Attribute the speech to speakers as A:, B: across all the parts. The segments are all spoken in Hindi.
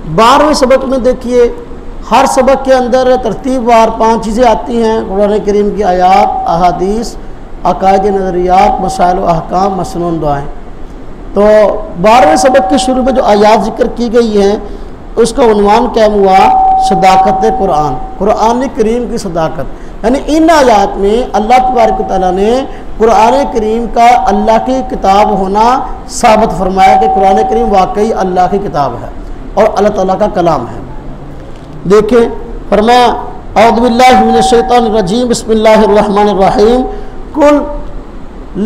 A: 12वें सबक में देखिए, हर सबक के अंदर तरतीबवार 5 चीज़ें आती हैं। कुरान करीम की आयात, अहादीस, अकायद नज़रियात, मसाइल व अहकाम, मसनून दुआएँ। तो 12वें सबक के शुरू में जो आयात जिक्र की गई हैं उसका उन्वान क्या हुआ? सदाकत कुरान, कुरान करीम की सदाकत। यानी इन आयात में अल्लाह तबारक व तआला ने कुरान करीम का अल्लाह की किताब होना साबित फरमाया कि कुरान करीम वाकई अल्लाह की किताब है और अल्लाह ताला का कलाम है। देखें, फरमाया औज़ु बिल्लाहि मिनश शैतानिर रजीम, बिस्मिल्लाहिर रहमानिर रहीम, कुल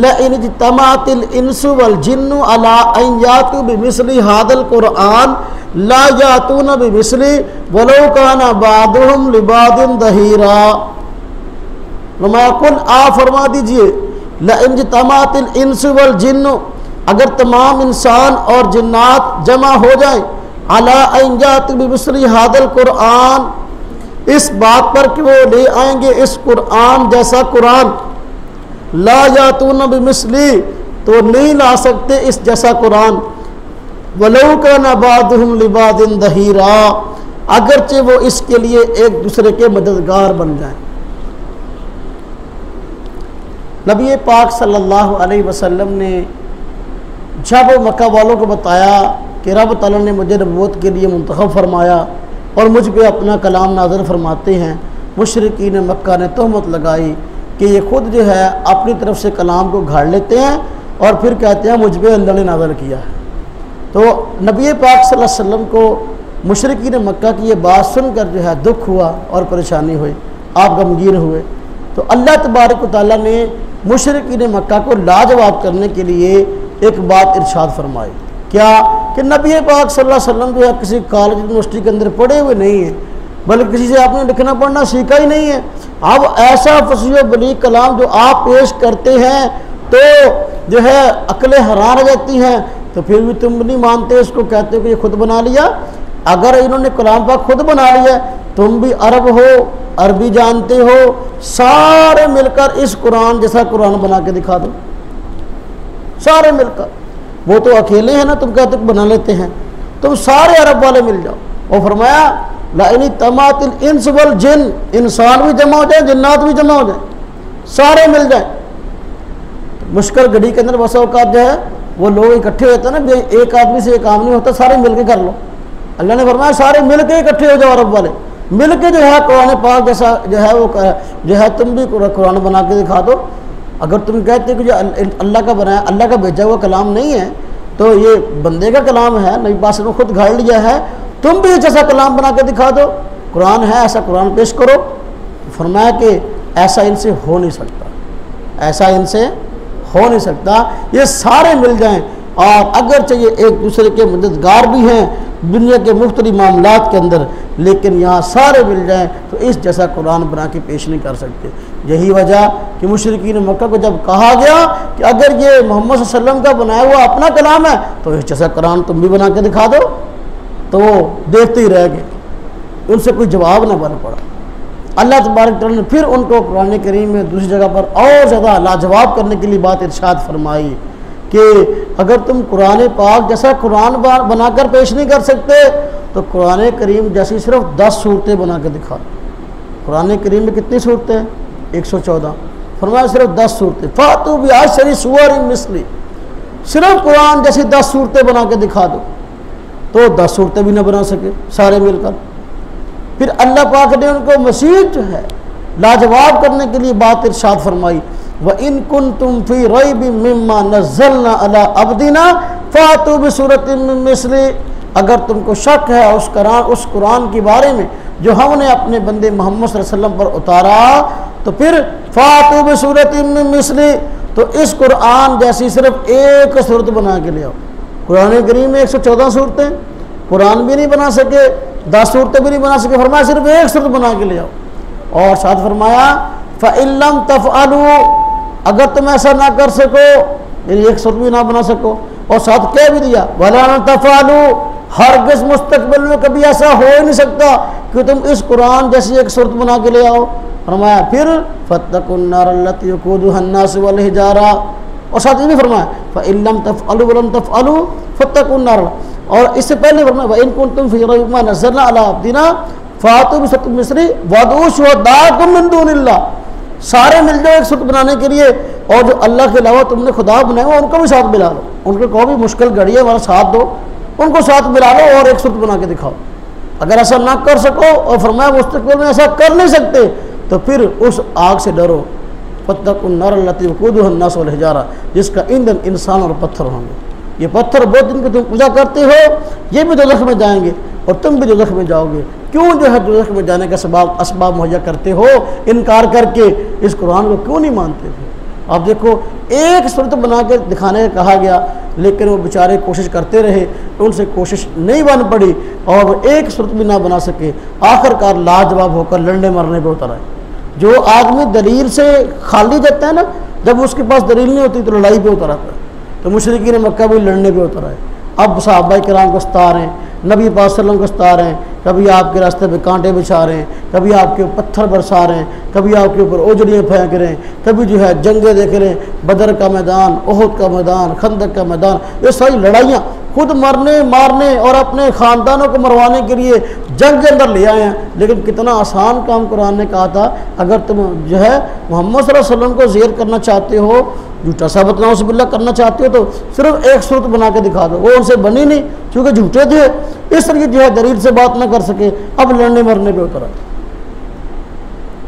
A: लइन इज्तमाअतिल इंसु वल जिन्नु अला अन यातू बिमिस्लि हादल कुरआन ला यातूना बिमिस्लि वलौ काना बादुहुम लिबादिन दहीरा। फरमाया कुल, आप फरमा दीजिए, लइन इज्तमाअतिल इंसु वल जिन्नु, अगर तमाम इंसान और जिन्नात जमा हो जाए, अला अन यातू बिमिस्लि हादल कुरआन, इस बात पर कि वो ले आएंगे इस कुरआन जैसा कुरान, ला यातूना बिमिस्ली, तो नहीं ला सकते इस जैसा कुरान, वलौ काना बादुहुम लिबादिन दहीरा, अगरचे वो इसके लिए एक दूसरे के मददगार बन जाएं। नबी पाक सल्लल्लाहु अलैहि वसल्लम ने जब मक्का वालों को बताया कि रब तआला ने मुझे नबूवत के लिए मुंतखब फरमाया और मुझ पे अपना कलाम नाज़िल फरमाते हैं, मुशरिकीन मक्का ने तहमत लगाई कि ये खुद जो है अपनी तरफ से कलाम को घाड़ लेते हैं और फिर कहते हैं मुझ पे अल्लाह ने नाज़िल किया है। तो नबी पाक सल्लल्लाहु अलैहि वसल्लम को मुशरिकीन मक्का की ये बात सुनकर जो है दुख हुआ और परेशानी हुई, आप गमगीन हुए। तो अल्लाह तबारक व तआला ने मुशरिकीन मक्का को लाजवाब करने के लिए एक बात इरशाद फरमाई, क्या कि नबी पाक सल्लल्लाहु अलैहि वसल्लम जो है किसी कॉलेज यूनिवर्सिटी के अंदर पढ़े हुए नहीं हैं, बल्कि किसी से आपने लिखना पढ़ना सीखा ही नहीं है। अब ऐसा फसीह बलीग कलाम जो आप पेश करते हैं तो जो है अकलें हैरान हो जाती हैं, तो फिर भी तुम नहीं मानते, इसको कहते हो कि ये खुद बना लिया। अगर इन्होंने कलाम पाक खुद बना लिया, तुम भी अरब हो, अरबी जानते हो, सारे मिलकर इस कुरान जैसा कुरान बना के दिखा दो, सारे मिलकर। वो तो अकेले हैं ना, तुम कहते हो बना लेते हैं, तुम सारे अरब वाले मिल जाओ। और फरमाया लाइनी तमातिल इंस वल जिन, इंसान भी जमा हो जाए, जिन्नात भी जमा हो जाए, सारे मिल जाए। तो मुश्किल घड़ी के अंदर बसा औकात जो है वो लोग इकट्ठे होते हैं ना, एक आदमी से एक काम नहीं होता, सारे मिलके कर लो। अल्लाह ने फरमाया सारे मिलके इकट्ठे हो जाओ, अरब वाले मिलके जो है कुरान पाक जैसा जो है वो जो है तुम भी कुरान बना के दिखा दो। अगर तुम कहते हो कि जो अल्लाह का बनाया, अल्लाह का भेजा हुआ कलाम नहीं है, तो ये बंदे का कलाम है, नबी पाक ने खुद घाड़ लिया है, तुम भी जैसा कलाम बना के दिखा दो, कुरान है ऐसा कुरान पेश करो। फरमाया कि ऐसा इनसे हो नहीं सकता, ऐसा इनसे हो नहीं सकता, ये सारे मिल जाएं और अगर चाहिए एक दूसरे के मददगार भी हैं दुनिया के मुख्तलिफ मामलात के अंदर, लेकिन यहाँ सारे मिल जाएं तो इस जैसा कुरान बना के पेश नहीं कर सकते। यही वजह कि मुशरिकीन मक्का को जब कहा गया कि अगर ये मोहम्मद सल्लल्लाहु अलैहि वसल्लम का बनाया हुआ अपना कलाम है तो इस जैसा कुरान तुम भी बना के दिखा दो, तो वो देखते ही रह गए, उनसे कोई जवाब न बन पड़ा। अल्लाह तबारक तआला ने फिर उनको कुरान करीम में दूसरी जगह पर और ज़्यादा लाजवाब करने के लिए बात इरशाद फरमाई कि अगर तुम कुरान पाक जैसा कुरान बनाकर पेश नहीं कर सकते तो कुरान करीम जैसी सिर्फ 10 सूरतें बना के दिखा। कुरान करीम में कितनी सूरतें हैं? 114। फरमाया सिर्फ 10 सूरतें, फातू बिअशरी सूवरिन मिस्ली, सिर्फ कुरान जैसी 10 सूरतें बना के दिखा दो। तो 10 सूरतें भी न बना सके सारे मिलकर। फिर अल्लाह पाक ने उनको मसीद जो है लाजवाब करने के लिए बात इरशाद फरमाई, व इन कुंतुम फी रैबिम मिम्मा नज़्ज़लना अला अब्दिना फातू बिसूरतिन मिन मिस्ली, अगर तुमको शक है उस कुरान के बारे में जो हमने अपने बंदे मोहम्मद सल्लल्लाहु अलैहि वसल्लम पर उतारा, तो फिर फातू बिसूरतिन मिन मिस्ली, तो इस कुरान जैसी सिर्फ एक सूरत बना के ले आओ। कुरान करीम में 114 सूरतें, कुरान भी नहीं बना सके, 10 सूरतें भी नहीं बना सके, फरमाया सिर्फ एक सूरत बना के ले आओ। और साथ फरमाया फ़इल्लम तफ़अलू, अगर तुम ऐसा ना कर सको, यानी एक सूरत भी ना बना सको, और साथ कह भी दिया वला तफ़अलू, हरगिज़ मुस्तक़बिल में कभी ऐसा हो ही नहीं सकता कि तुम इस कुरान जैसी एक सूरत बना के ले आओ। फरमाया फिर फत्तकुन नार अल्लती वक़ूदुहा अन्नास वल हिजारा, और साथ ये भी फरमाया फ़इल्लम तफ़अलू वलम तफ़अलू फ़त्तक़ुन नार, और इससे पहले फरमाया व इन कुंतुम फ़ी रैबिम मिम्मा नज़्ज़लना अला अब्दिना फ़ातू बिसूरतिन मिन मिस्लिही वदऊ शुहदाअकुम मिन दूनिल्लाह, सारे मिल जाओ एक सूरत बनाने के लिए, और जो अल्लाह के अलावा तुमने खुदा बनाए हो उनको भी साथ मिला लो, उनको कहो भी मुश्किल घड़ी है हमारा साथ दो, उनको साथ मिला लो और एक सूरत बना के दिखाओ। अगर ऐसा ना कर सको और फरमाया मुस्तक़बिल में ऐसा कर नहीं सकते तो फिर उस आग से डरो, फ़त्तक़ुन नार अल्लती वक़ूदुहा अन्नास वल हिजारा, जिसका ईंधन इंसान और पत्थर होंगे। ये पत्थर बहुत दिन की तुम पूजा करते हो, ये भी दोज़ख में जाएंगे और तुम भी दोज़ख में जाओगे। क्यों जो है दोज़ख में जाने का असबाब मुहैया करते हो, इनकार करके इस कुरान को क्यों नहीं मानते थे? आप देखो एक सूरत बना के दिखाने का कहा गया, लेकिन वो बेचारे कोशिश करते रहे, उनसे कोशिश नहीं बन पड़ी और वो एक सूरत भी ना बना सके, आखिरकार लाजवाब होकर लड़ने मरने पे उतर आए। जो आदमी दलील से खाली जाता है ना, जब उसके पास दलील नहीं होती तो लड़ाई पे उतर आता है। तो मुशरिकीन मक्का भी लड़ने पे उतर आए। अब सहाबा किराम को सता रहे हैं, नबी पाक सल्लल्लाहु अलैहि वसल्लम को सता रहे हैं, कभी आपके रास्ते पे कांटे बिछा रहे हैं, कभी आपके ऊपर पत्थर बरसा रहे हैं, कभी आपके ऊपर ओजड़ियाँ फेंक रहे हैं, कभी जो है जंगे देख रहे हैं, बदर का मैदान, ओहद का मैदान, खंदक का मैदान, ये सारी लड़ाइयाँ खुद मरने मारने और अपने ख़ानदानों को मरवाने के लिए जंग के अंदर ले आए हैं। लेकिन कितना आसान काम कुरान ने कहा था, अगर तुम जो है मोहम्मद सल्लल्लाहु अलैहि वसल्लम को ज़ेर करना चाहते हो, झूठा साबित नाउज़ुबिल्लाह करना चाहते हो, तो सिर्फ एक सूरत बना के दिखा दो। वो उनसे बनी नहीं क्योंकि झूठे थे, इसलिए जो है दलील से बात ना कर सके, अब लड़ने मरने पे उतरा।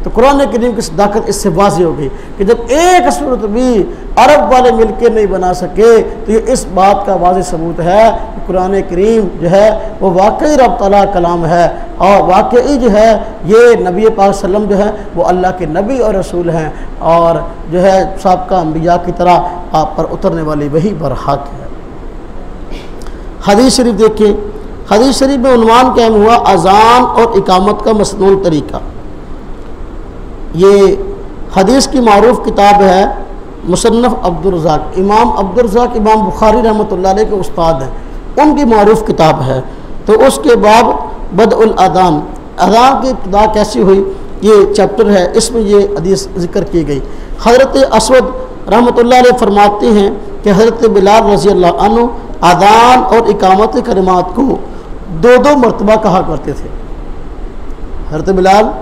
A: तो कुरान करीम की सदाकत इससे वाज़ेह हो गई कि जब एक सूरत भी अरब वाले मिलके नहीं बना सके तो ये इस बात का वाज़ेह सबूत है कि कुरान करीम जो है वो वाकई रब तआला कलाम है, और वाकई जो है ये नबी पाक सल्लम जो है वो अल्लाह के नबी और रसूल हैं, और जो है साबका अंबिया की तरह आप पर उतरने वाली वही बरहक है। हदीस शरीफ देखिए, हदीस शरीफ में उन्वान कायम हुआ अज़ान और इकामत का मसनून तरीका। ये हदीस की मारूफ किताब है मुसन्नफ़ अब्दुर रज़्ज़ाक़, इमाम अब्दुर रज़्ज़ाक़ इमाम बुखारी रहमतुल्लाह अलैह के उस्ताद हैं, उनकी मारूफ किताब है। तो उसके बाद बदउल अज़ान, अज़ान की इब्तिदा कैसी हुई, ये चैप्टर है, इसमें ये हदीस ज़िक्र की गई। हज़रत असवद रहमतुल्लाह अलैह फरमाते हैं कि हज़रत बिलाल रज़ी अल्लाह अन्हु अज़ान और इकामत कलिमात को दो दो मरतबा कहा करते थे। हज़रत बिलाल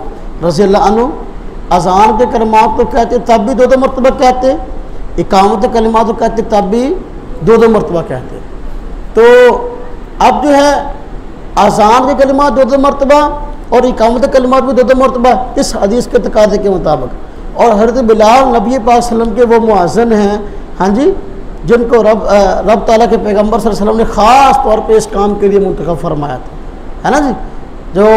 A: रज़ी अल्लाह अन्हु अज़ान के कलिमात तो कहते तब भी दो दो मरतबा कहते, इकामत कलिमात तो कहते तब भी दो दो मरतबा कहते। तो अब जो है अज़ान के कलिमात दो दो मरतबा और इकामत कलिमात भी दो दो मरतबा इस हदीस के तकाज़े के मुताबिक। और हज़रत बिलाल नबी पाक सल्लल्लाहु अलैहि वसल्लम के वो मुअज़्ज़िन हैं, हाँ जी, जिनको रब ताला के पैगम्बर सल्लल्लाहु अलैहि वसल्लम ने ख़ास तौर पे इस काम के लिए मुंतखब फरमाया था, है ना जी। जो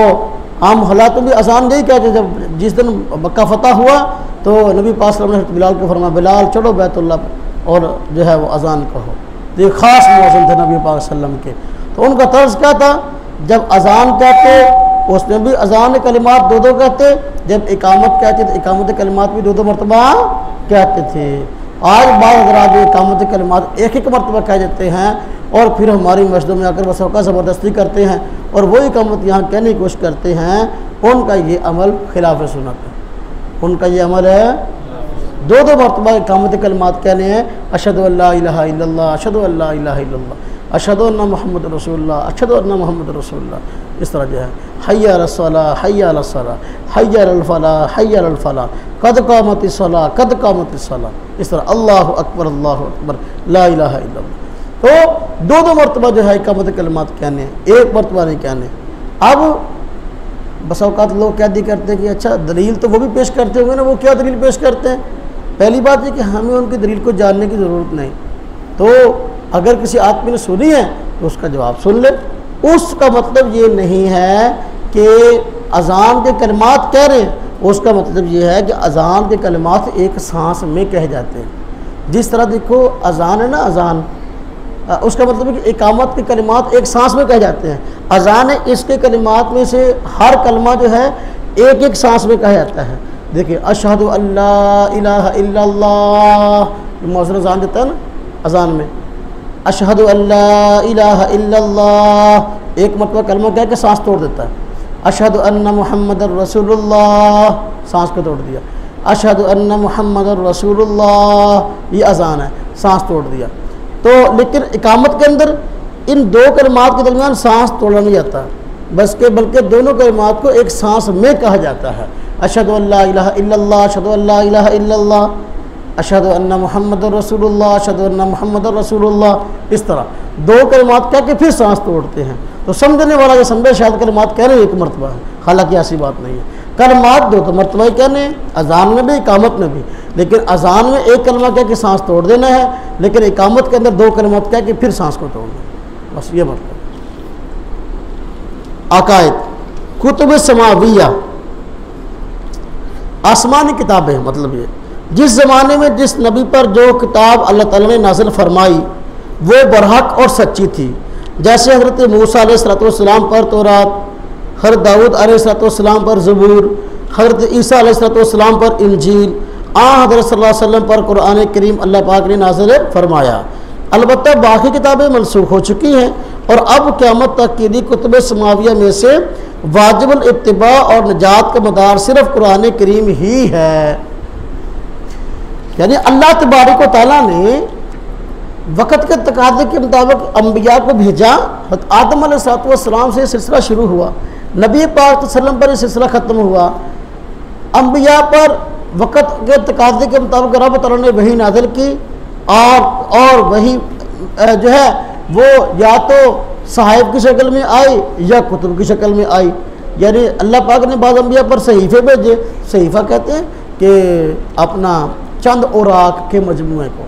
A: आम हालात में भी अज़ान यही कहते, जब जिस दिन मक्का फ़तह हुआ तो नबी पाक सल्लल्लाहु अलैहि वसल्लम ने बिलाल को फरमाया बिलाल चढ़ो बैतुल्लाह पर और जो है वो अज़ान कहो। तो ये ख़ास मुअज़्ज़िन थे नबी पाक सल्लल्लाहु अलैहि वसल्लम के। तो उनका तर्ज क्या था, जब अज़ान कहते उसमें भी अज़ान कलिमात दो दो कहते, जब इकामत कहते तो इकामत कलिमात भी दो दो मरतबा कहते थे। आज बाद अगर आप इकामत कलिमात एक एक मरतबा कह देते हैं और फिर हमारी मस्जिदों में आकर वसौका ज़बरदस्ती करते हैं और वही इकामत यहाँ कहने की कोशिश करते हैं, उनका ये अमल खिलाफ सुन्नत है। उनका ये अमल है दो दो मरतबा इकामत कलिमात कहने हैं, अशहदु अल्ला इलाहा इल्लल्लाह, अशहदु अल्ला इलाहा इल्लल्लाह, अशहदु अन्ना मुहम्मद रसूलुल्लाह, अशहदु अन्ना मुहम्मद रसूलुल्लाह। इस तरह जो है हय्या अलस सलाह, हय्या अलस सलाह, हय्या अलल फलाह, हय्या अलल फलाह, कद कामतिस सलाह, कद कामतिस सलाह। इस तरह अल्लाहु अकबर, ला इलाहा इल्लल्लाह। तो दो दो मरतबा जो है इकामत कलिमात कहने, एक मरतबा नहीं कहने। अब बस औकात लोग क्या दी करते हैं कि अच्छा दलील तो वो भी पेश करते होंगे ना, वो क्या दलील पेश करते हैं। पहली बात है कि हमें उनकी दलील को जानने की ज़रूरत नहीं। तो अगर किसी आदमी ने सुनी है तो उसका जवाब सुन ले, उसका मतलब ये नहीं है कि अज़ान के कलिमात कह रहे हैं, उसका मतलब ये है कि अज़ान के कलिमात एक सांस में कह जाते हैं। जिस तरह देखो अज़ान है ना, अज़ान उसका मतलब है कि इकामत के कलिमात एक सांस में कह जाते हैं। अज़ान है, इसके कलिमात में से हर कलमा जो है एक एक सांस में कहा जाता है। देखिए अशहदु अल्ला इलाहा इल्लल्लाह, मुअज़्ज़िन अज़ान देता है ना अज़ान में, अशहदु अल्ला इलाहा इल्लल्लाह एक मरतबा कलमा कह के सांस तोड़ देता है। अशहदु अन्ना मुहम्मदर रसूलुल्लाह सांस को तोड़ दिया। अशहदु अन्ना मुहम्मदर रसूलुल्लाह ये अज़ान है। सांस तोड़ दिया। तो लेकिन इकामत के अंदर इन दो कलमात के दरमियान सांस तोड़ा नहीं जाता, बल्कि दोनों कलमात को एक सांस में कहा जाता है। अशहदु अल्ला इलाहा इल्लल्लाह, अशहदु अल्ला इलाहा इल्लल्लाह, अशहदु अन्ना मुहम्मदुर रसूलुल्लाह, अशहदु अन्ना मुहम्मदुर रसूलुल्लाह। इस तरह दो कलमात कह के फिर सांस तोड़ते हैं। तो समझने वाला ये समझे शायद कलमात कहने एक मरतबा है, हालांकि ऐसी बात नहीं है। कलमात दो तो मरतबा ही कहने, अजान में भी इकामत में भी। लेकिन अजान में एक कलमा कह के सांस तोड़ देना है, लेकिन इकामत के अंदर दो कलमात कह के फिर सांस को तोड़ना है, बस ये मतलब। अकायद कुतुब समाविया, आसमानी किताबें, मतलब ये जिस ज़माने में जिस नबी पर जो किताब अल्लाह ताला ने नाज़िल फरमाई वो बरहक और सच्ची थी। जैसे हज़रत मूसा अलैहिस्सलाम पर तौरात, हज़रत दाऊद अलैहिस्सलाम पर ज़बूर, हज़रत ईसा अलैहिस्सलाम पर इंजील, हज़रत सल्लल्लाहु अलैहि वसल्लम पर कुरान करीम अल्लाह पाक ने नाज़िल फरमाया। अलबत्ता बाकी किताबें मनसूख हो चुकी हैं और अब क़यामत तक की कुतुब समाविया में से वाजिबुल इत्तिबा और निजात का मदार सिर्फ कुरान करीम ही है। यानी अल्लाह तबारक व तआला ने वक़्त के तकाज़े के मुताबिक अम्बिया को भेजा। आदम अलैहिस्सलाम से सिलसिला शुरू हुआ, नबी पाक वसल्लम पर सिलसिला ख़त्म हुआ। अम्बिया पर वक़्त के तकाज़े के मुताबिक रब तआला ने वही नाज़िल की और वही जो है वो या तो साहिब की शक्ल में आई या कुतुब की शक्ल में आई। यानी अल्लाह पाक ने बाद अम्बिया पर सहीफ़े भेजे। सहीफ़ा कहते हैं कि अपना चंद औराक के मजमूए को,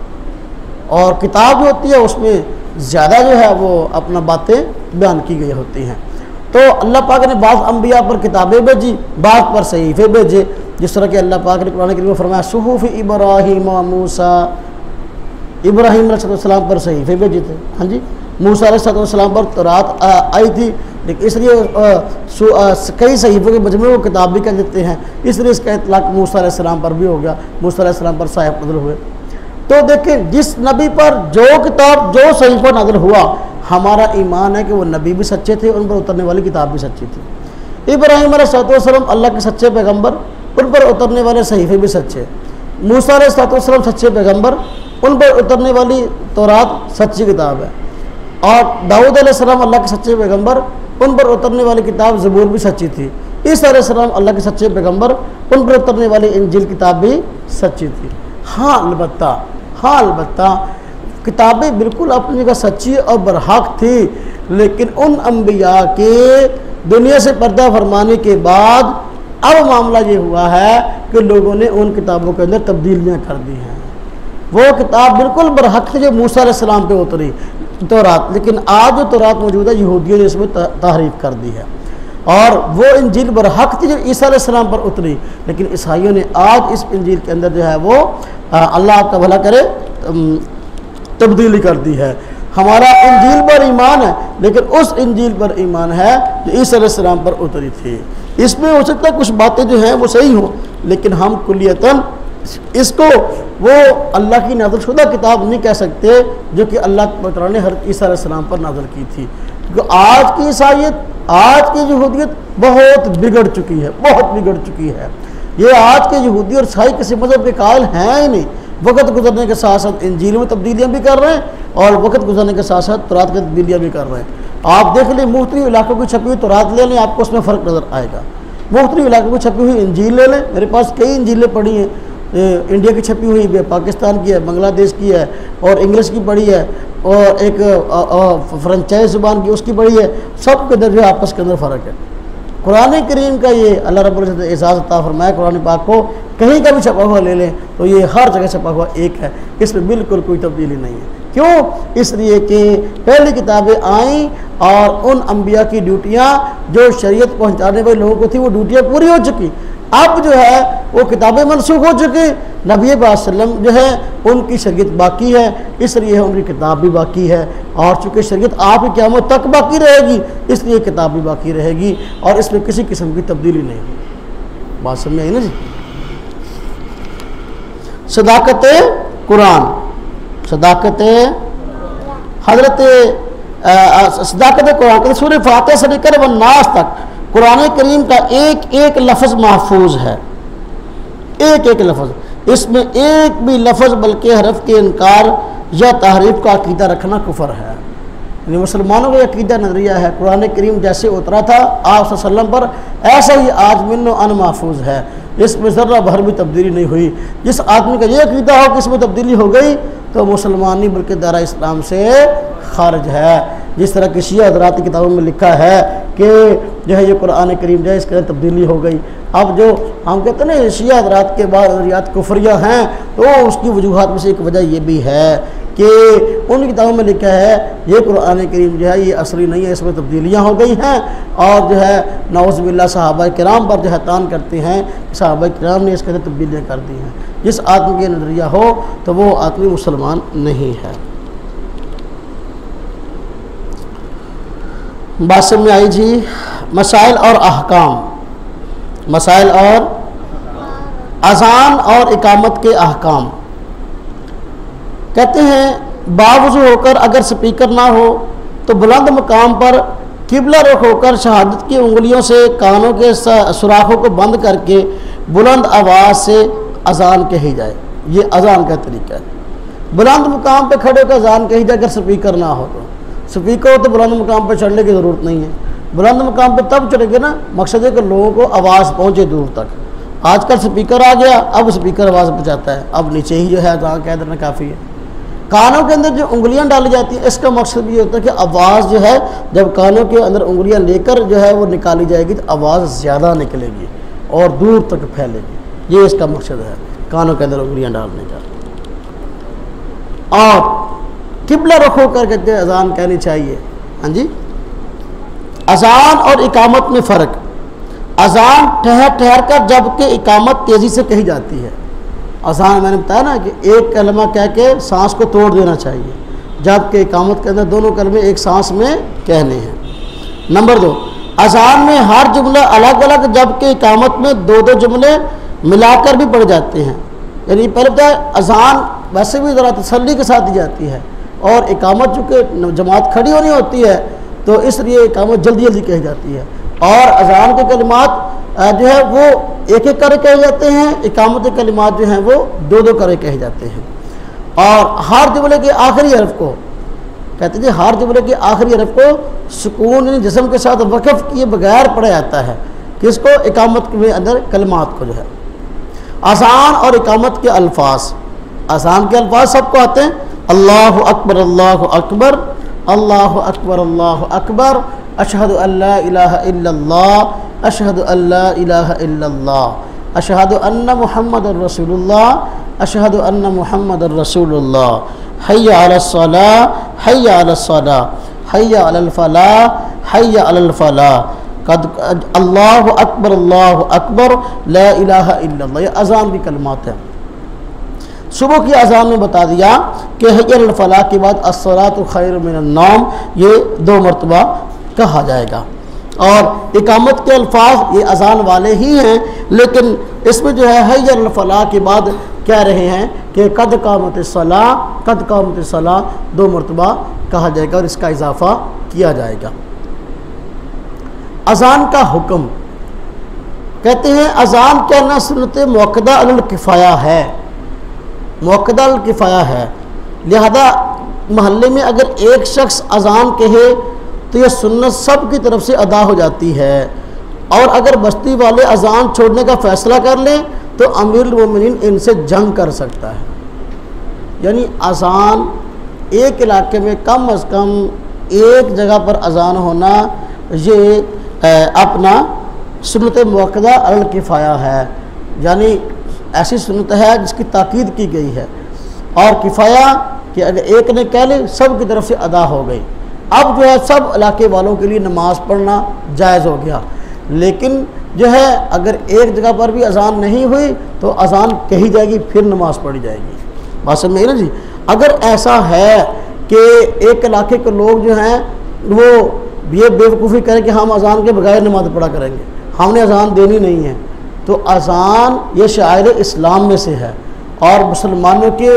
A: और किताब जो होती है उसमें ज़्यादा जो है वो अपना बातें बयान की गई होती हैं। तो अल्लाह पाक ने बाद अम्बिया पर किताबें भेजी, बाद पर सहीफ़े भेजे। जिस तरह कि अल्लाह पाक ने कुरान करीम में फरमाया सुहूफ़ इब्राहीम व मूसा, इब्राहीम अलैहिस्सलाम पर सहीफ़े भेजे थे। हाँ जी, मूसा अलैहिस्सलाम पर तौरात आई थी, लेकिन इसलिए कई सहीफ़ों के मजमूए को किताब भी कह देते हैं, इसलिए इसका इतलाक़ मूसा अलैहिस्सलाम पर भी हो गया। मूसा अलैहिस्सलाम पर साहिब नाज़िल हुए। तो देखें, जिस नबी पर जो किताब जो सहीफ़ा नाज़िल हुआ, हमारा ईमान है कि वो नबी भी सच्चे थे, उन पर उतरने वाली किताब भी सच्ची थी। इब्राहीम अलैहिस्सलाम अल्लाह के सच्चे पैगम्बर, उन पर उतरने वाले सहीफ़े भी सच्चे। मूसा अलैहिस्सलाम सच्चे पैगम्बर, उन पर उतरने वाली तौरात सच्ची किताब है। और दाऊद अलैहिस्सलाम अल्लाह के सच्चे पैगम्बर, उन पर उतरने वाली किताब ज़बूर भी सच्ची थी। ईसा अलैहिस्सलाम अल्लाह के सच्चे पैगम्बर, उन पर उतरने वाली इंजील किताब भी सच्ची थी। हाँ अलबत्ता किताबें बिल्कुल अपनी जगह सच्ची और बरहक थी, लेकिन उन अम्बिया के दुनिया से पर्दा फरमाने के बाद अब मामला ये हुआ है कि लोगों ने उन किताबों के अंदर तब्दीलियाँ कर दी हैं। वो किताब बिल्कुल बरहक थी जो मूसा अलैहिस्सलाम पे उतरी तौरात, लेकिन आज जो तौरात मौजूद है यहूदियों ने इसमें तहरीफ कर दी है। और वो इंजील बरहक थी जो ईसा अलैहिस्सलाम पर उतरी, लेकिन ईसाइयों ने आज इस इंजील के अंदर जो है वो अल्लाह आपका भला करे तब्दीली कर दी है। हमारा इंजील पर ईमान है, लेकिन उस इंजील पर ईमान है जो ईसा अलैहिस्सलाम पर उतरी थी। इसमें हो सकता है कुछ बातें जो हैं वो सही हों, लेकिन हम कुल्लियतन इसको वो अल्लाह की नाज़िलशुदा किताब नहीं कह सकते जो कि अल्लाह ताला ने हज़रत ईसा अलैहिस्सलाम पर नाज़िल की थी। क्योंकि आज की ईसाईयत, आज की यहूदियत बहुत बिगड़ चुकी है, बहुत बिगड़ चुकी है। ये आज के यहूदी और ईसाई किसी मज़हब के कायल हैं ही नहीं। वक़्त गुजरने के साथ साथ इंजील में तब्दीलियाँ भी कर रहे हैं और वक़्त गुजरने के साथ साथ तौरात की तब्दीलियाँ भी कर रहे हैं। आप देख लें, मुख्तलिफ इलाकों की छपी हुई तौरात ले लें, आपको उसमें फ़र्क नज़र आएगा। मुख्तलिफ इलाकों की छपी हुई इंजील ले लें, मेरे पास कई इंजीलें पड़ी हैं, इंडिया की छपी हुई है, पाकिस्तान की है, बांग्लादेश की है, और इंग्लिश की पड़ी है, और एक फ्रेंचाइज ज़ुबान की उसकी पड़ी है। सब के अंदर जो आपस के अंदर फ़र्क है। कुरान करीम का ये अल्लाह रब्बुल इज़्ज़त ने एजाज़ अता फरमाया, कुरान पाक को कहीं का भी छपा हुआ ले लें तो ये हर जगह छपा हुआ एक है, इसमें बिल्कुल कोई तब्दीली नहीं है। क्यों? इसलिए कि पहली किताबें आईं और उन अम्बिया की ड्यूटियाँ जो शरीयत पहुँचाने वाले लोगों को थी वो ड्यूटियाँ पूरी हो चुकी। अब जो है वो किताबें मनसूख हो चुकी, नबी वसल्लम जो है उनकी शरीयत बाकी है, इसलिए उनकी किताब भी बाकी है। और चूँकि शरीयत आप ही क़यामत तक बाकी रहेगी, इसलिए किताब भी बाकी रहेगी और इसमें किसी किस्म की तब्दीली नहीं होगी। बात समझ आई ना जी? सदाकत कुरान, सदाकत हजरत सदाकत कुरान के सूरह फातिहा से लेकर वन्नास तक कुरान करीम का एक एक लफ्ज़ महफूज है, एक एक लफ्ज़। इसमें एक भी लफ्ज़ बल्कि हरफ के इनकार या तहरीफ का अकीदा रखना कुफर है। यानी मुसलमानों का अकीदा नजरिया है कुरान करीम जैसे उतरा था आप वसल्लम पर ऐसा ही आज मिन्न अन महफूज है, इसमें ज़र्रा भर भी तब्दीली नहीं हुई। जिस आदमी का ये अकीदा हो कि इसमें तब्दीली हो गई तो मुसलमान नहीं बल्कि दायरा इस्लाम से खारिज है। जिस तरह की शिया हज़रात की किताबों में लिखा है कि जो है ये कुरान करीम जो है इसके अंदर तब्दीली हो गई। अब जो हम कहते हैं ना शिया हज़रात के बाद नज़रियात कुफरिया हैं, तो उसकी वजूहात में से एक वजह ये भी है कि उन किताबों में लिखा है ये कुरान करीम जो है ये असली नहीं है, इसमें तब्दीलियाँ हो गई हैं। और जो है नौज़ बिल्लाह सहाबा किराम पर जो है तान करते हैं सहाबा किराम ने इसके अंदर तब्दीलियाँ कर दी हैं। जिस आदमी का नज़रिया हो तो वो आदमी मुसलमान नहीं है। बात में आई जी मसाइल और अहकाम, मसाइल और अज़ान और इकामत के अहकाम। कहते हैं बावजू होकर अगर स्पीकर ना हो तो बुलंद मकाम पर किबला रुख होकर शहादत की उंगलियों से कानों के सुराखों को बंद करके बुलंद आवाज़ से अज़ान कही जाए। ये अज़ान का तरीका है। बुलंद मकाम पे खड़े होकर अज़ान कही जाए अगर स्पीकर ना हो तो। स्पीकर हो तो बुलंद मकाम पे चढ़ने की ज़रूरत नहीं है। बुलंद मकाम पे तब चढ़ेंगे ना, मकसद है कि लोगों को आवाज़ पहुँचे दूर तक। आजकल स्पीकर आ गया, अब स्पीकर आवाज़ पहुँचाता है, अब नीचे ही जो है अज़ान कह देना काफ़ी है। कानों के अंदर जो उंगलियां डाली जाती हैं इसका मकसद ये होता है कि आवाज़ जो है जब कानों के अंदर उंगलियां लेकर जो है वो निकाली जाएगी तो आवाज़ ज़्यादा निकलेगी और दूर तक फैलेगी। ये इसका मकसद है कानों के अंदर उंगलियां डालने का। और किबला रुख होकर कहते हैं अज़ान कहनी चाहिए। हाँ जी, अज़ान और इकामत में फ़र्क। अज़ान ठहर ठहर कर जबकि इकामत तेज़ी से कही जाती है। अज़ान मैंने बताया ना कि एक कलमा कह के सांस को तोड़ देना चाहिए, जबकि इकामत के अंदर दोनों कलमे एक सांस में कहने हैं। नंबर 2, अज़ान में हर जुमला अलग अलग जबकि इकामत में दो दो जुमले मिलाकर भी पढ़ जाते हैं। यानी पहले बताया अज़ान वैसे भी ज़रा तसल्ली के साथ दी जाती है और इकामत चूँकि जमात खड़ी होनी होती है तो इसलिए इकामत जल्दी जल्दी कही जाती है। और अज़ान के कलिमात जो है वो एक एक करे कहे जाते हैं, इकामत के कलिमात जो हैं वो दो दो करे कहे जाते हैं। और हर जुमले के आखिरी हरफ को कहते हैं हर जुमले के आखिरी हरफ को सुकून यानी जिस्म के साथ वक़फ़ किए बगैर पढ़ा जाता है। किसको? इकामत के अंदर कलिमात को जो है। अज़ान और इकामत के अल्फाज, अज़ान के अल्फाज सबको आते हैं। अल्लाहु अकबर अल्लाहु अकबर, अल्लाहु अकबर अल्लाहु अकबर, अशहदु अल्ला इलाहा इल्लल्लाह, अशहदु अल्ला इलाहा इल्लल्लाह, अशहदु अन्ना मुहम्मदुर रसूलुल्लाह, अशहदु अन्ना मुहम्मदुर रसूलुल्लाह, हय्या अलस सलाह, हय्या अलस सलाह, हय्या अलल फलाह, हय्या अलल फलाह, कद अल्लाहु अकबर ला इलाहा इल्लल्लाह। ये अज़ान की कलमात है। सुबह की अज़ान में बता दिया कि हय्या अलल फलाह के बाद अस्सलातु खैरुम मिनन नौम, ये 2 मरतबा कहा जाएगा। और इकामत के अल्फाज ये अज़ान वाले ही हैं, लेकिन इसमें जो है हय्या अलल फलाह के बाद कह रहे हैं कि कद कामत सलाह, कद कामत सलाह 2 मरतबा कहा जाएगा और इसका इजाफ़ा किया जाएगा। अज़ान का हुक्म कहते हैं अज़ान कहना सुन्नत मुअक्कदा अलल किफ़ाया है, मुअक्कदा अलल किफ़ाया है। लिहाजा महल्ले में अगर एक शख्स अज़ान कहे तो यह सुन्नत सब की तरफ से अदा हो जाती है। और अगर बस्ती वाले अज़ान छोड़ने का फ़ैसला कर लें तो अमीरुल मोमिनीन इनसे जंग कर सकता है। यानी अज़ान एक इलाके में कम अज़ कम एक जगह पर अज़ान होना ये अपना सुन्नत मुअक्कदा अलल किफ़ाया है। यानी ऐसी सुन्नत है जिसकी ताकीद की गई है। और किफ़ाया कि अगर एक ने कह ले सब की तरफ से अदा हो गई। अब जो है सब इलाके वालों के लिए नमाज़ पढ़ना जायज़ हो गया। लेकिन जो है अगर एक जगह पर भी अज़ान नहीं हुई तो अज़ान कही जाएगी, फिर नमाज़ पढ़ी जाएगी। बात समझ में आई ना जी। अगर ऐसा है कि एक इलाके के लोग जो हैं वो ये बेवकूफ़ी करें कि हम अज़ान के बगैर नमाज़ पढ़ा करेंगे, हमने अज़ान देनी नहीं है, तो अज़ान ये शायर इस्लाम में से है और मुसलमानों के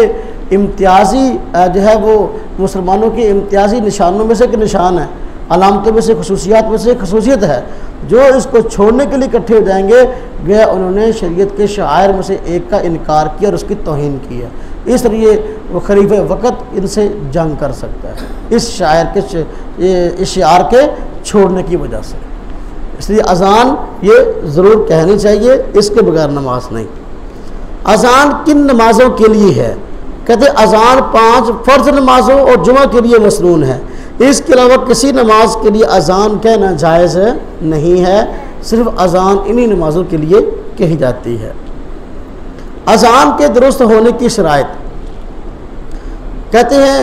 A: इम्तियाज़ी जो है वो मुसलमानों के इम्तियाज़ी निशानों में से एक निशान है, अलामतों में से खुसूसियात में से खसूसियत है। जो इसको छोड़ने के लिए इकट्ठे हो जाएंगे वह उन्होंने शरीयत के शायर में से एक का इनकार किया और उसकी तौहीन की है। इसलिए वो खलीफे वक़्त इनसे जंग कर सकता है इस शिआर के छोड़ने की वजह से। इसलिए अज़ान ये ज़रूर कहनी चाहिए, इसके बगैर नमाज नहीं। अज़ान किन नमाज़ों के लिए है? कहते अज़ान 5 फ़र्ज़ नमाज़ों और जुमा के लिए मसनून है। इसके अलावा किसी नमाज के लिए अज़ान कहना जायज़ नहीं है, सिर्फ अज़ान इन्हीं नमाज़ों के लिए कही जाती है। अज़ान के दुरुस्त होने की शराइत कहते हैं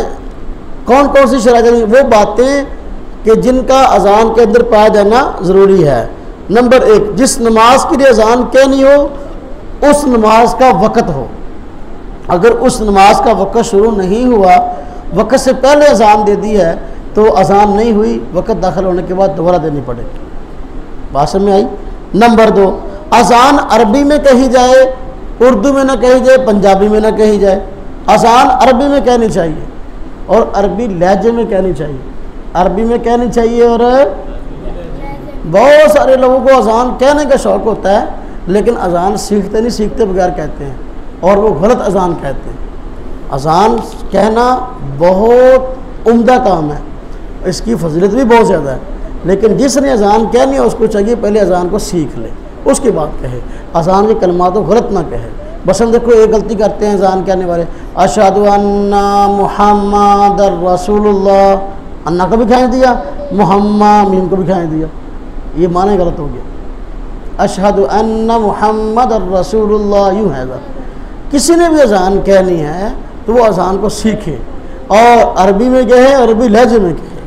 A: कौन कौन सी शराइत? वो बातें कि जिनका अज़ान के अंदर पाया जाना ज़रूरी है। नंबर 1, जिस नमाज के लिए अज़ान कहनी हो उस नमाज का वक़्त हो। अगर उस नमाज का वक़्त शुरू नहीं हुआ, वक़्त से पहले अज़ान दे दी है तो अज़ान नहीं हुई, वक़्त दाखिल होने के बाद दोबारा देनी पड़ेगी। बात समझ में आई? नंबर 2, अज़ान अरबी में कही जाए, उर्दू में ना कही जाए, पंजाबी में ना कही जाए। अज़ान अरबी में कहनी चाहिए और अरबी लहजे में कहनी चाहिए। अरबी में कहनी चाहिए और बहुत सारे लोगों को अज़ान कहने का शौक़ होता है, लेकिन अज़ान सीखते नहीं, सीखते बगैर कहते हैं और वो गलत अज़ान कहते हैं। अज़ान कहना बहुत उम्दा काम है, इसकी फजीलत भी बहुत ज़्यादा है, लेकिन जिसने अज़ान कहनी है उसको चाहिए पहले अज़ान को सीख ले, उसके बाद कहे। अज़ान के कलमात को गलत ना कहे। बस हम देखो एक गलती करते हैं अज़ान कहने वाले, अशहदु अन्ना मुहम्मदर रसूलुल्लाह, अन्ना को भी खाए दिया, मुहम्मद मीम को भी खाए दिया, ये माने गलत हो गया। अशहदु अन्ना मुहम्मदर रसूलुल्लाह यूँ है। किसी ने भी अज़ान कहनी है तो वो अज़ान को सीखे और अरबी में कहे, अरबी लहजे में कहे,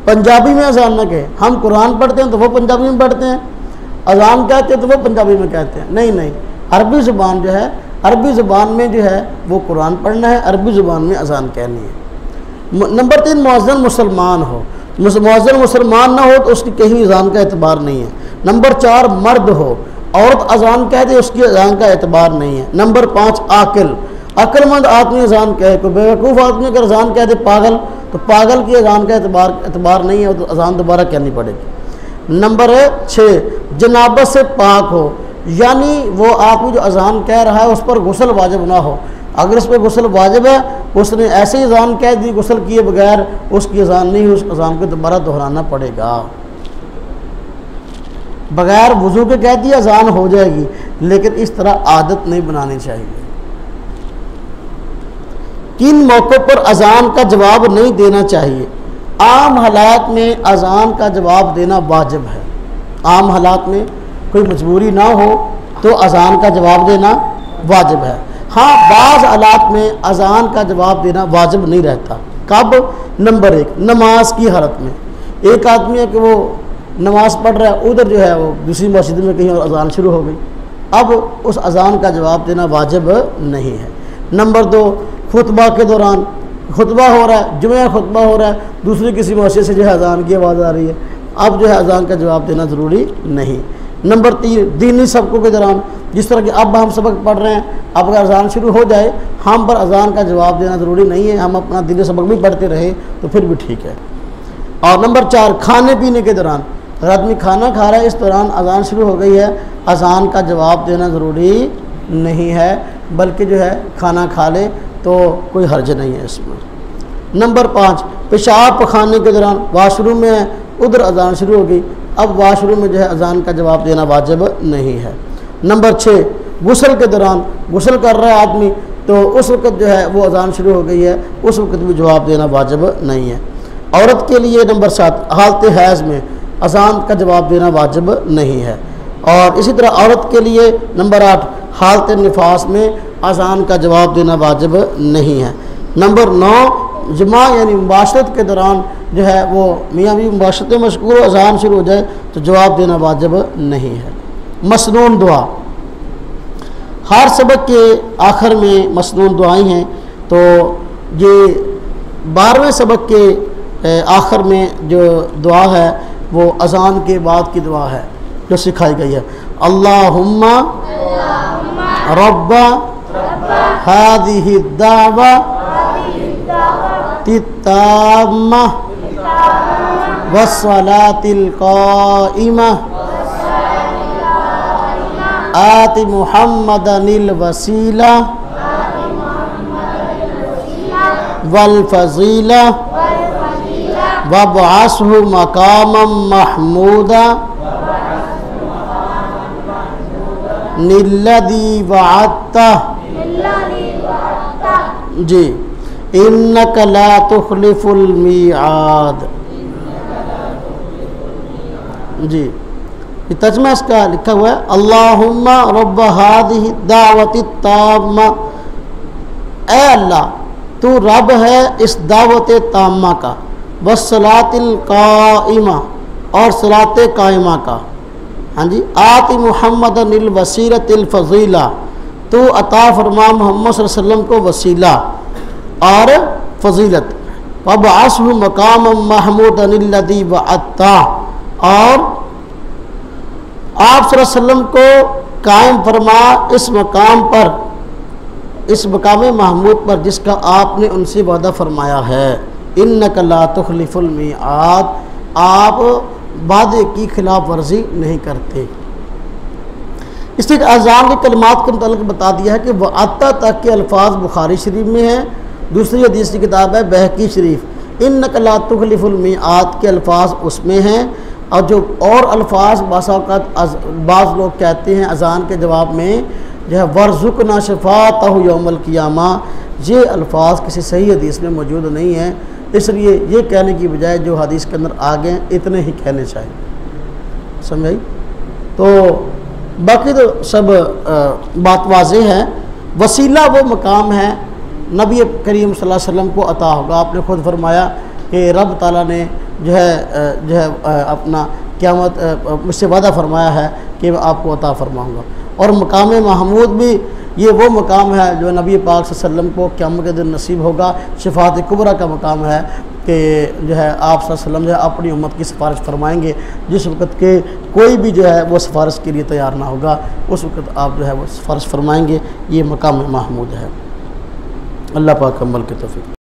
A: पंजाबी में अज़ान ना कहे। हम कुरान पढ़ते हैं तो वो पंजाबी में पढ़ते हैं, अज़ान कहते हैं तो वो पंजाबी में कहते हैं। नहीं नहीं, अरबी ज़ुबान जो है, अरबी ज़ुबान में जो है वो कुरान पढ़ना है, अरबी ज़ुबान में अज़ान कहनी है। नंबर 3, मुअज़्ज़िन मुसलमान हो। मुअज़्ज़िन मुसलमान ना हो तो उसकी कहीं अज़ान का एतबार नहीं है। नंबर 4, मर्द हो, औरत अज़ान कह दे उसकी अज़ान का एतबार नहीं है। नंबर 5, आकिल, अक्लमंद आदमी अज़ान कहे। कोई बेवकूफ़ आदमी अगर अज़ान कह दे पागल, तो पागल की अज़ान का एतबार नहीं है, तो अज़ान दोबारा कहनी पड़ेगी। नंबर 6, जनाबत से पाक हो, यानी वो आदमी जो अज़ान कह रहा है उस पर गुस्ल वाजिब ना हो। अगर उस पर गुस्ल वाजिब है, उसने ऐसे ही अज़ान कह दी गुस्ल किए बगैर, उसकी अज़ान नहीं, उस अज़ान को दोबारा दोहराना पड़ेगा। बगैर वज़ू के कह दिया अज़ान हो जाएगी, लेकिन इस तरह आदत नहीं बनानी चाहिए। किन मौक़ों पर अज़ान का जवाब नहीं देना चाहिए? आम हालात में अज़ान का जवाब देना वाजिब है। आम हालात में कोई मजबूरी ना हो तो अज़ान का जवाब देना वाजिब है। हाँ, बाज़ हालात में अज़ान का जवाब देना वाजिब नहीं रहता। कब? नंबर 1, नमाज की हालत में। एक आदमी है कि वो नमाज़ पढ़ रहा है, उधर जो है वो दूसरी मस्जिद में कहीं और अज़ान शुरू हो गई, अब उस अज़ान का जवाब देना वाजिब नहीं है। नंबर 2, खुतबा के दौरान खुतबा हो रहा है, जुमे खुतबा हो रहा है, दूसरी किसी मस्जिद से जो है अज़ान की आवाज़ आ रही है, अब जो है अज़ान का जवाब देना ज़रूरी नहीं। नंबर 3, दीनी सबकों के दौरान, जिस तरह कि अब हम सबक पढ़ रहे हैं, अब अगर अज़ान शुरू हो जाए, हम पर अज़ान का जवाब देना ज़रूरी नहीं है, हम अपना दीनी सबक भी पढ़ते रहे तो फिर भी ठीक है। और नंबर 4, खाने पीने के दौरान, अगर आदमी खाना खा रहा है, इस दौरान अज़ान शुरू हो गई है, अज़ान का जवाब देना ज़रूरी नहीं है, बल्कि जो है खाना खा ले तो कोई हर्ज नहीं है इसमें। नंबर 5, पेशाब पखाने के दौरान, वाशरूम में है, उधर अज़ान शुरू हो गई, अब वाशरूम में जो है अज़ान का जवाब देना वाजिब नहीं है। नंबर 6, गुस्ल के दौरान, गुस्ल कर रहा है आदमी तो उस वक़्त जो है वो अज़ान शुरू हो गई है, उस वक़्त भी जवाब देना वाजिब नहीं है। औरत के लिए नंबर 7, हालत हैज़ में अज़ान का जवाब देना वाजिब नहीं है। और इसी तरह औरत के लिए नंबर 8, हालत निफास में अज़ान का जवाब देना वाजिब नहीं है। नंबर 9, जमा यानी मुबाशरत के दौरान जो है वो मियाँ बीवी मुबाशरत में मशगूल अज़ान शुरू हो जाए तो जवाब देना वाजिब नहीं है। मसनून दुआ, हर सबक के आखिर में मसनून दुआएं हैं, तो ये 12वें सबक के आखिर में जो दुआ है वो अज़ान के बाद की दुआ है जो सिखाई गई है। अल्लाहुम्मा रब्बा हादिहि दावा तित्ताम्मा वस्सलातिल काइमा आति मुहम्मदनिल वसीला वल फजीला वबअसहु मकामम महमूदा निल्लदी वअदता। जी, इन्नका ला तुखलिफुल मीआद। जी, ये तर्जुमा इसका लिखा हुआ है, अल्लाहुम्मा रब्ब हादिहि दावति ताम्मा। ऐ अल्लाह, तू रब है इस दावत ताम्मा का, वस्सलातिल काइमा, और सलात कायमा का। हाँ जी, आति मुहम्मदनिल वसीलतिल फजीला, तो अता फरमा मोहम्मद सल्लल्लाहु अलैहि वसल्लम को वसीला और फजीलत। वबअसहु मकाम महमूदनिल्लज़ी वअदता, और आप सल्लल्लाहु अलैहि वसल्लम को कायम फरमा इस मकाम पर, इस मकाम महमूद पर जिसका आपने उनसे वादा फरमाया है। इन्नका ला तुखलिफुल मीआद, आप वादे की खिलाफ वर्जी नहीं करते। इसलिए अज़ान के कलमात के मुतालिक बता दिया है कि वअदता तक के अल्फाज बुखारी शरीफ में हैं। दूसरी हदीस की किताब है बहकी शरीफ, इन्नका ला तुखलिफुल मीआद के अल्फाज उसमें हैं। और जो और अल्फाज बाज़ लोग कहते हैं अज़ान के जवाब में जो है वर्ज़ुक़ना शफ़ाअतहु यौमल क़ियामा, ये अल्फाज किसी सही हदीस में मौजूद नहीं है। इसलिए ये कहने की बजाय जो हदीस के अंदर आ गए इतने ही कहने चाहिए। समझ? तो बाकी तो सब बात वाज़ेह है। वसीला वो मकाम है नबी करीम सल्लल्लाहु अलैहि वसल्लम को अता होगा। आपने खुद फरमाया कि रब ताला ने जो है अपना क़यामत मुझसे वादा फरमाया है कि मैं आपको अता फरमाऊँगा। और मकाम महमूद भी ये वो मकाम है जो नबी पाक सल्लल्लाहु अलैहि वसल्लम को क़यामत के दिन नसीब होगा। शफ़ाअत कुबरा का मकाम है कि जो है आप सल्लल्लाहु अलैहि वसल्लम जो है अपनी उम्मत की सिफारिश फरमाएंगे जिस वक़्त के कोई भी जो है वो सिफारिश के लिए तैयार ना होगा, उस वक़्त आप जो है वो सिफारिश फरमाएंगे। ये मकाम महमूद है। अल्लाह पाक अमल के तौफीक।